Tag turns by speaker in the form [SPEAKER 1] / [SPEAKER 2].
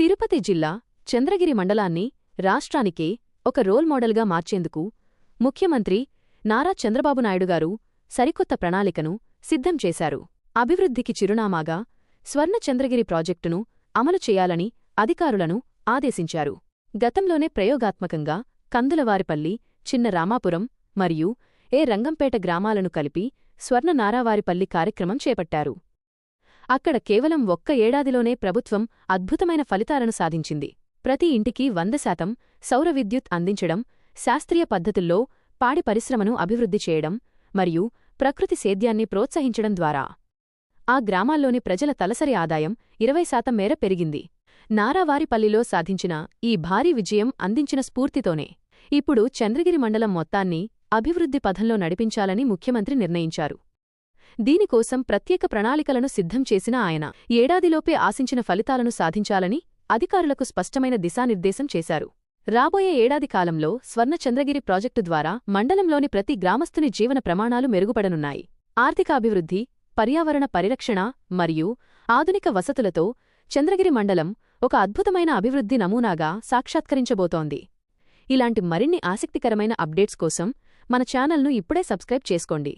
[SPEAKER 1] తిరుపతి జిల్లా చంద్రగిరి మండలాన్ని రాష్ట్రానికే ఒక రోల్ మోడల్గా మార్చేందుకు ముఖ్యమంత్రి నారా చంద్రబాబు నాయుడుగారు సరికొత్త ప్రణాళికను సిద్ధం చేశారు. అభివృద్ధికి చిరునామాగా స్వర్ణ చంద్రగిరి ప్రాజెక్టును అమలు చేయాలని అధికారులను ఆదేశించారు. గతంలోనే ప్రయోగాత్మకంగా కందులవారిపల్లి, చిన్న రామాపురం మరియు రంగంపేట గ్రామాలను కలిపి స్వర్ణ నారావారిపల్లి కార్యక్రమం చేపట్టారు. అక్కడ కేవలం ఒక్క ఏడాదిలోనే ప్రభుత్వం అద్భుతమైన ఫలితాలను సాధించింది. ప్రతి ఇంటికి 100% సౌర విద్యుత్ అందించడం, శాస్త్రీయ పద్ధతుల్లో పాడి పరిశ్రమను అభివృద్ధి చేయడం మరియు ప్రకృతి సేద్యాన్ని ప్రోత్సహించడం ద్వారా ఆ గ్రామాల్లోని ప్రజల తలసరి ఆదాయం 20% మేర పెరిగింది. నారావారిపల్లిలో సాధించిన ఈ భారీ విజయం అందించిన స్ఫూర్తితోనే ఇప్పుడు చంద్రగిరి మండలం మొత్తాన్ని అభివృద్ధి పథంలో నడిపించాలని ముఖ్యమంత్రి నిర్ణయించారు. దీనికోసం ప్రత్యేక ప్రణాళికలను సిద్ధం చేసిన ఆయన ఏడాదిలోపే ఆశించిన ఫలితాలను సాధించాలని అధికారులకు స్పష్టమైన దిశానిర్దేశం చేశారు. రాబోయే ఏడాది కాలంలో స్వర్ణ చంద్రగిరి ప్రాజెక్టు ద్వారా మండలంలోని ప్రతి గ్రామస్తుని జీవన ప్రమాణాలు మెరుగుపడనున్నాయి. ఆర్థికాభివృద్ధి, పర్యావరణ పరిరక్షణ మరియు ఆధునిక వసతులతో చంద్రగిరి మండలం ఒక అద్భుతమైన అభివృద్ధి నమూనాగా సాక్షాత్కరించబోతోంది. ఇలాంటి మరిన్ని ఆసక్తికరమైన అప్డేట్స్ కోసం మన ఛానల్ను ఇప్పుడే సబ్స్క్రైబ్ చేసుకోండి.